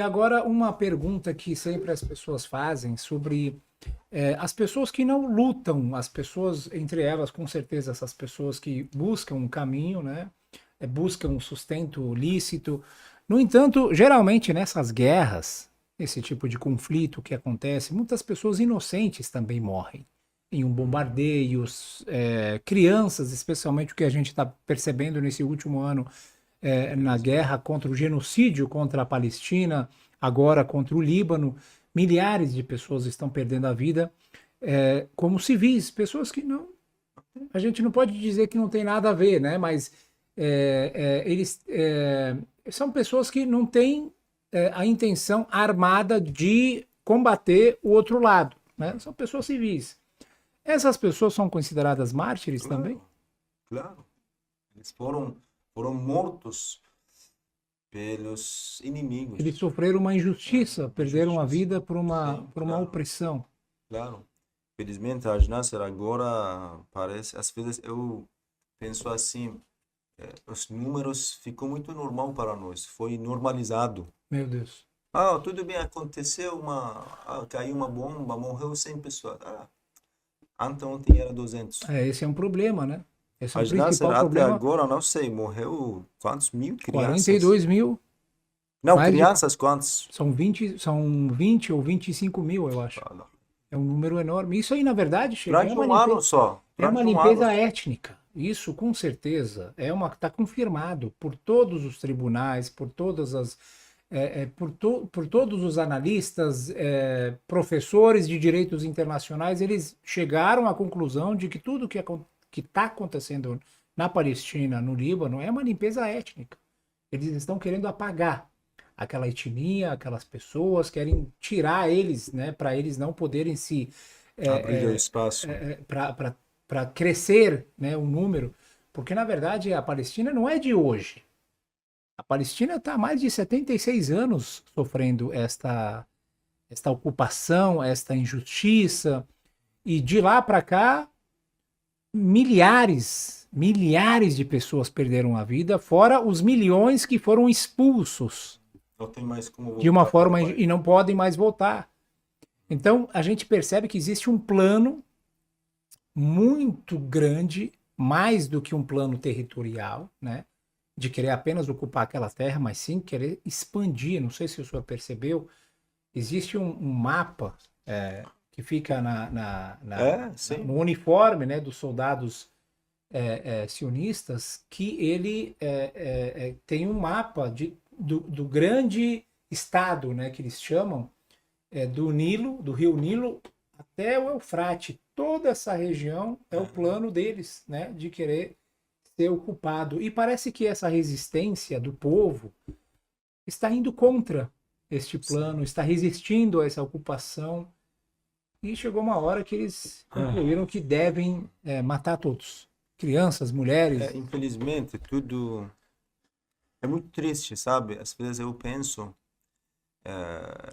E agora uma pergunta que sempre as pessoas fazem sobre as pessoas que não lutam, as pessoas, entre elas, com certeza, essas pessoas que buscam um caminho, né? Buscam um sustento lícito. No entanto, geralmente nessas guerras, esse tipo de conflito que acontece, muitas pessoas inocentes também morrem em um bombardeio, crianças, especialmente o que a gente está percebendo nesse último ano na Infelizmente. guerra contra o genocídio contra a Palestina, agora contra o Líbano, milhares de pessoas estão perdendo a vida como civis, pessoas que não, a gente não pode dizer que não tem nada a ver, né? Mas eles são pessoas que não têm a intenção armada de combater o outro lado, né? São pessoas civis. Essas pessoas são consideradas mártires também? Claro, claro. Eles foram mortos pelos Eles inimigos. sofreram uma É, injustiça, uma perderam a justiça. vida Sim, por uma claro, opressão. claro. Felizmente, a Nasser agora parece, às vezes eu penso assim, os números ficou muito normal para nós, foi normalizado. Meu Deus. Ah, tudo bem, aconteceu caiu uma bomba, morreu 100 pessoas. Anteontem era 200. Esse é um problema, né? Esse é o A Nasser principal até problema. agora, não sei, morreu quantos mil Quarenta e crianças? dois mil, Não, mais de. crianças quantos? São 20 ou 25 mil, eu acho. Fala. É um número enorme. Isso aí, na verdade, Sheila, Durante um ano só, é uma durante um ano. limpeza étnica. Isso, com certeza, está confirmado por todos os tribunais, por todas as, por todos os analistas, professores de direitos internacionais, eles chegaram à conclusão de que tudo que está acontecendo na Palestina, no Líbano, é uma limpeza étnica. Eles estão querendo apagar aquela etnia, aquelas pessoas, querem tirar eles, né, para eles não poderem se Abrir o espaço. para crescer, né, o número, porque na verdade a Palestina não é de hoje. A Palestina está há mais de 76 anos sofrendo esta ocupação, esta injustiça, e de lá para cá milhares de pessoas perderam a vida, fora os milhões que foram expulsos Não tem mais como de uma voltar para o forma país. e não podem mais voltar. Então a gente percebe que existe um plano muito grande, mais do que um plano territorial, né? De querer apenas ocupar aquela terra, mas sim querer expandir. Não sei se o senhor percebeu, existe um mapa que fica É, sim. no uniforme, né, dos soldados sionistas, que ele tem um mapa do grande estado, né, que eles chamam, do Nilo, do rio Nilo, até o Eufrate. Toda essa região é o É, plano deles, né, de querer ser ocupado. E parece que essa resistência do povo está indo contra este plano, sim. está resistindo a essa ocupação. E chegou uma hora que eles concluíram que devem matar todos. Crianças, mulheres. Infelizmente, tudo é muito triste, sabe? Às vezes eu penso,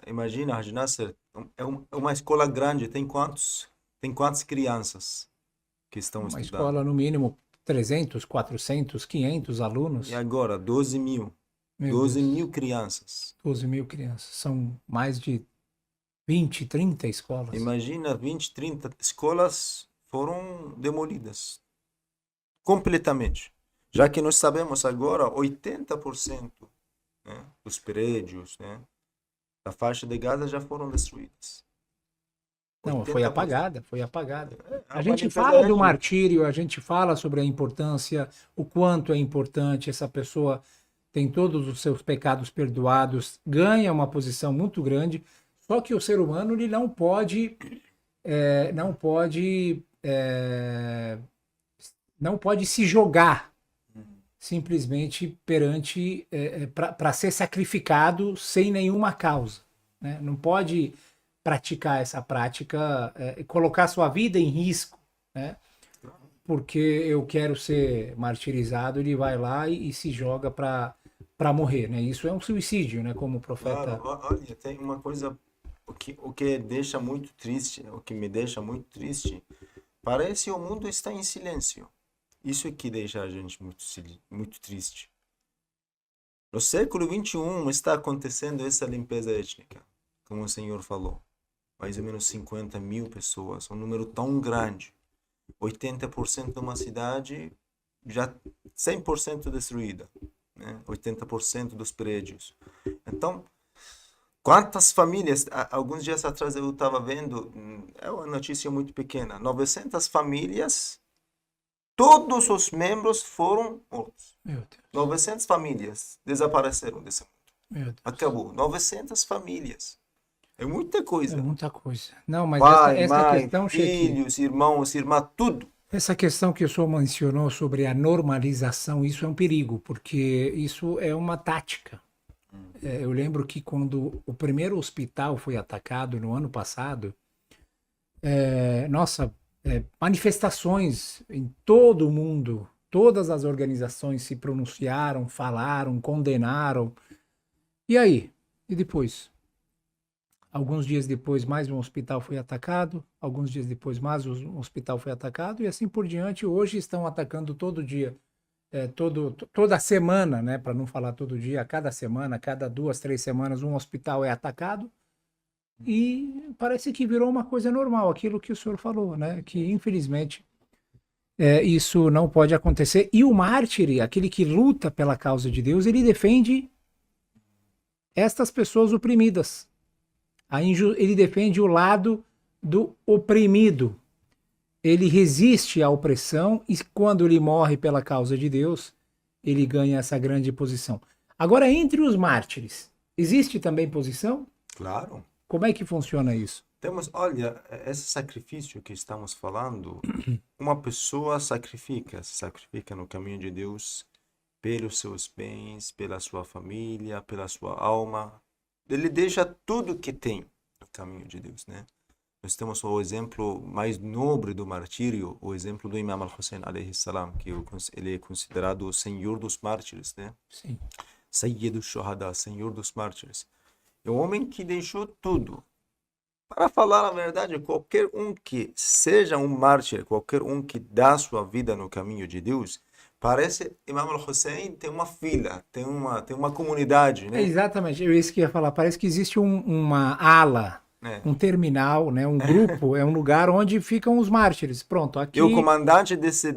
imagina, a Nasser é uma escola grande, tem quantas crianças que estão Uma estudando? escola, no mínimo, 300, 400, 500 E alunos. agora, 12 mil. Meu 12 Deus, mil crianças. 12 mil crianças. São mais de 20, 30 escolas. Imagina, 20, 30 escolas foram demolidas completamente. Já que nós sabemos agora, 80%, né, dos prédios, né, da faixa de Gaza já foram destruídas. Não, foi 80%. apagada, foi apagada. É A uma gente limpeza fala do étnica. martírio, a gente fala sobre a importância, o quanto é importante essa pessoa tem todos os seus pecados perdoados, ganha uma posição muito grande, só que o ser humano ele não pode, não pode se jogar simplesmente perante para ser sacrificado sem nenhuma causa, né? Não pode praticar essa prática, colocar sua vida em risco, né? Porque eu quero ser martirizado, ele vai lá e se joga para morrer, né? Isso é um suicídio, né? Como o Claro, profeta. olha, tem uma coisa, o que deixa muito triste, o que me deixa muito triste, parece que o mundo está em silêncio. Isso é que deixa a gente muito, muito triste. No século XXI está acontecendo essa limpeza étnica, como o senhor falou. Mais ou menos 50 mil pessoas, um número tão grande. 80% de uma cidade já 100% destruída, né? 80% dos prédios. Então, quantas famílias, alguns dias atrás eu estava vendo, é uma notícia muito pequena, 900 famílias, todos os membros foram mortos. Meu Deus, 900 famílias desapareceram desse mundo. meu Deus. Acabou. 900 famílias. É muita É coisa. muita coisa. Não, mas Pai, essa mãe, questão, Sheik, filhos, irmãos, irmã, tudo. essa questão que o senhor mencionou sobre a normalização, isso é um perigo, porque isso é uma tática. Eu lembro que quando o primeiro hospital foi atacado no ano passado, nossa, manifestações em todo o mundo, todas as organizações se pronunciaram, falaram, condenaram. E aí? E depois? Alguns dias depois, mais um hospital foi atacado. Alguns dias depois, mais um hospital foi atacado. E assim por diante. Hoje estão atacando todo dia, toda semana, né? Para não falar todo dia, a cada semana, a cada 2, 3 semanas, um hospital é atacado. E parece que virou uma coisa normal, aquilo que o senhor falou, né? Que infelizmente isso não pode acontecer. E o mártir, aquele que luta pela causa de Deus, ele defende estas pessoas oprimidas. Ele defende o lado do oprimido. Ele resiste à opressão e quando ele morre pela causa de Deus, ele ganha essa grande posição. Agora, entre os mártires, existe também posição? Claro. Como é que funciona isso? Temos, olha, esse sacrifício que estamos falando, uma pessoa se sacrifica no caminho de Deus pelos seus bens, pela sua família, pela sua alma. Ele deixa tudo que tem no caminho de Deus, né? Nós temos o exemplo mais nobre do martírio, o exemplo do Imam al-Hussein alayhi salam, que ele é considerado o senhor dos mártires, né? Sim. Sayyid al-Shuhada, senhor dos mártires. É um homem que deixou tudo. Para falar a verdade, qualquer um que seja um mártir, qualquer um que dá sua vida no caminho de Deus, parece Imam al-Hussein tem uma fila, tem uma comunidade, né? Exatamente, eu isso que ia falar. Parece que existe uma ala, É. um terminal, né? Um grupo, é um lugar onde ficam os mártires. Pronto, aqui E o comandante desse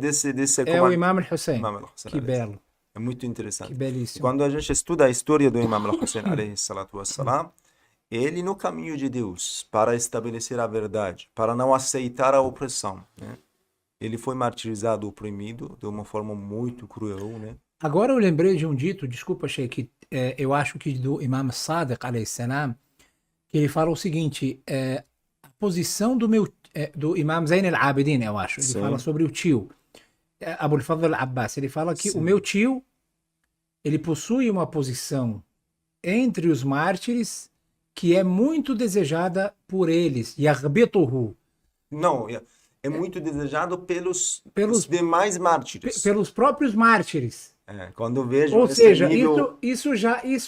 é o Imam al-Hussein. Imam al-Hussein, Que belo, é muito que interessante. belíssimo. Quando a gente estuda a história do Imam al-Hussein alayhi salatu wassalam, ele no caminho de Deus para estabelecer a verdade, para não aceitar a opressão, né? Ele foi martirizado, oprimido de uma forma muito cruel, né? Agora eu lembrei de um dito, desculpa, Sheikh, eu acho que do Imam Sadiq, alayhi salam, que ele fala o seguinte, a posição do Imam Zayn al-Abidin, eu acho, ele Sim. fala sobre o tio, Abul Fadl al-Abbas, ele fala que Sim. o meu tio, ele possui uma posição entre os mártires que é muito desejada por eles, Yarbituhu, Não, é muito desejado pelos Pelos- os demais mártires. pelos próprios mártires. Quando vejo Ou esse seja, nível, isso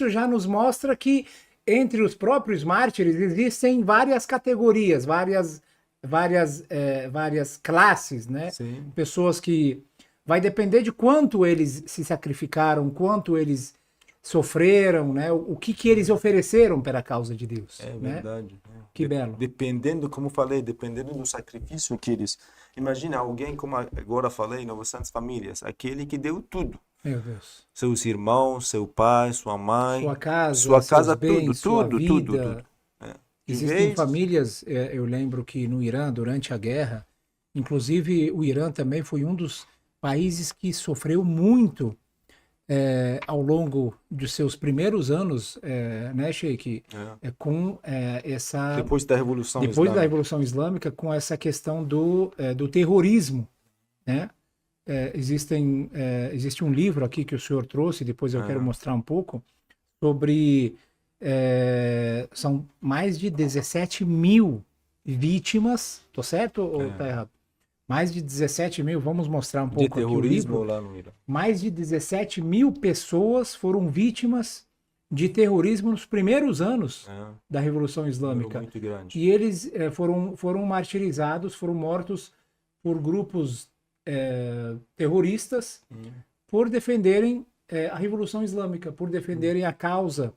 já nos mostra que entre os próprios mártires existem várias categorias, várias classes, né? sim, Pessoas que vai depender de quanto eles se sacrificaram, quanto eles sofreram, né? O que eles ofereceram pela causa de Deus, é né? verdade. Que belo. Dependendo, como falei, dependendo do sacrifício que eles. Imagina alguém, como agora falei, 900 famílias, aquele que deu tudo. Meu Deus. Seus irmãos, seu pai, sua mãe, Sua casa, sua seus casa, bens, sua tudo. vida. É. Em Existem vez- famílias, eu lembro que no Irã, durante a guerra, inclusive o Irã também foi um dos países que sofreu muito ao longo de seus primeiros anos, né, Sheik, com essa. Depois da Revolução Depois da Islâmica. Revolução Islâmica, com essa questão do terrorismo, né? Existe um livro aqui que o senhor trouxe, depois eu quero mostrar um pouco, sobre. São mais de 17 mil vítimas, tô certo ou tá errado? Mais de 17 mil, vamos mostrar um De pouco aqui o terrorismo livro. lá no Irã. Mais de 17 mil pessoas foram vítimas de terrorismo nos primeiros anos da Revolução Número Islâmica. muito grande. E eles foram martirizados, foram mortos por grupos terroristas por defenderem a Revolução Islâmica, por defenderem a causa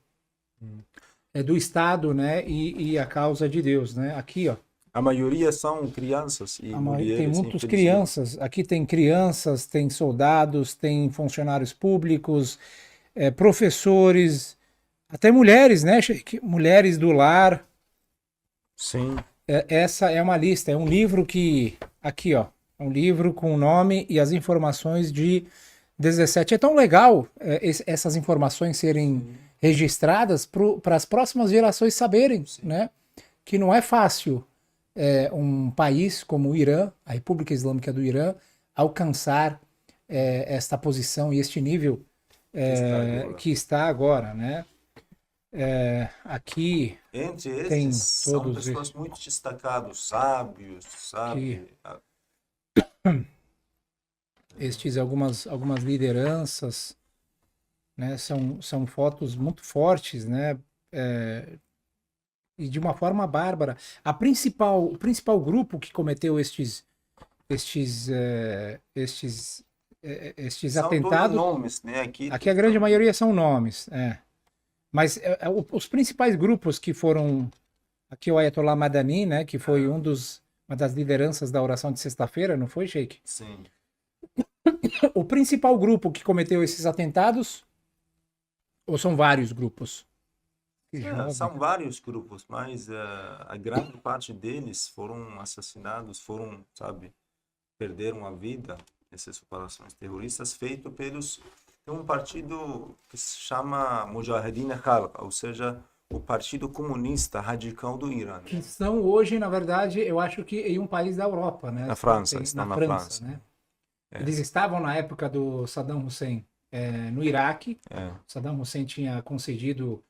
do Estado, né, e a causa de Deus, né? Aqui, ó, A maioria são crianças e tem mulheres, muitos infelizmente. crianças. Aqui tem crianças, tem soldados, tem funcionários públicos, professores, até mulheres, né, Sheik? Mulheres do lar. Sim. Essa é uma lista, é um livro que. Aqui, ó. É um livro com o nome e as informações de 17. É tão legal essas informações serem registradas para as próximas gerações saberem, né? Que não é fácil um país como o Irã, a República Islâmica do Irã, alcançar esta posição e este nível que está agora, né? Aqui Entre tem estes, são todos pessoas muito destacadas, sábios, sabe? estes algumas lideranças, né? São fotos muito fortes, né? E de uma forma bárbara. O principal grupo que cometeu estes São atentados, todos nomes, né? aqui a grande maioria são nomes, mas os principais grupos que foram, aqui o Ayatollah Madani, né, que foi uma das lideranças da oração de sexta-feira, não foi, Sheik? Sim. O principal grupo que cometeu esses atentados, ou são vários grupos? São vários grupos, mas a grande parte deles foram assassinados, sabe, perderam a vida nessas operações terroristas feitas pelos... Tem um partido que se chama Mujahedin Khalq, ou seja, o Partido Comunista Radical do Irã. Que estão hoje, na verdade, eu acho que em um país da Europa, né? Na França, estão na França. Né? Eles estavam na época do Saddam Hussein no Iraque. Saddam Hussein tinha concedido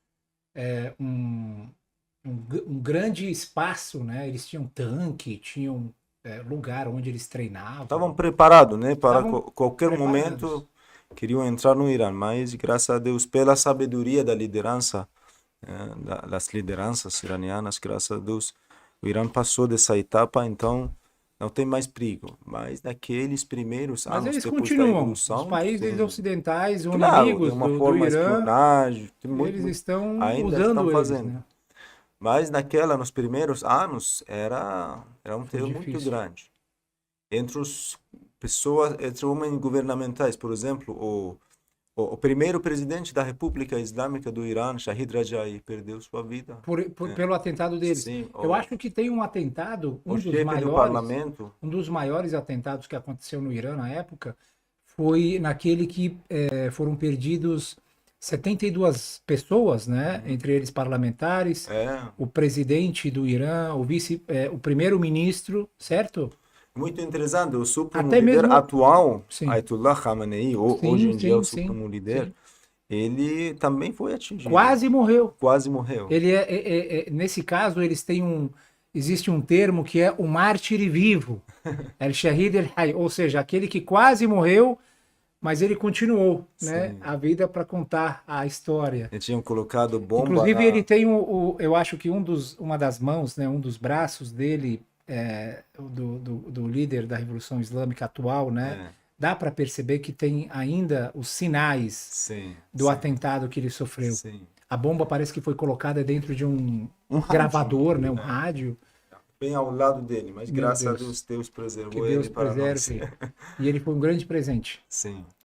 um grande espaço, né? Eles tinham tanque, tinham lugar onde eles treinavam. Estavam preparados, né? Para qualquer preparados. momento queriam entrar no Irã, mas graças a Deus, pela sabedoria da liderança, das lideranças iranianas, graças a Deus, o Irã passou dessa etapa, então não tem mais perigo. Mas naqueles primeiros anos eles depois continuam, da Revolução... os países ocidentais, claro, inimigos de uma do forma Irã, espionagem, eles estão ainda usando estão eles, fazendo. né? Mas nos primeiros anos, era um terror muito grande. Entre homens governamentais, por exemplo, o primeiro presidente da República Islâmica do Irã, Shahid Rajai, perdeu sua vida. Pelo atentado deles. Sim, eu acho que tem um atentado, um dos maiores atentados que aconteceu no Irã na época, foi naquele que foram perdidos 72 pessoas, né? Entre eles parlamentares, o presidente do Irã, o primeiro-ministro, certo? Muito interessante, o supremo líder atual, Ayatollah Khamenei, hoje em dia o supremo líder, ele também foi atingido. Quase morreu. Ele nesse caso, existe um termo que é o mártir vivo, el-Shahid el-Hay, ou seja, aquele que quase morreu, mas ele continuou, né, a vida para contar a história. Eles tinham colocado bomba. Inclusive, ele tem eu acho que uma das mãos, né, um dos braços dele, do líder da Revolução Islâmica atual, né? Dá para perceber que tem ainda os sinais do atentado que ele sofreu. A bomba parece que foi colocada dentro de um gravador, né? Um rádio. Bem ao lado dele, mas graças a Deus, Deus preservou ele para nós. E ele foi um grande presente. Sim.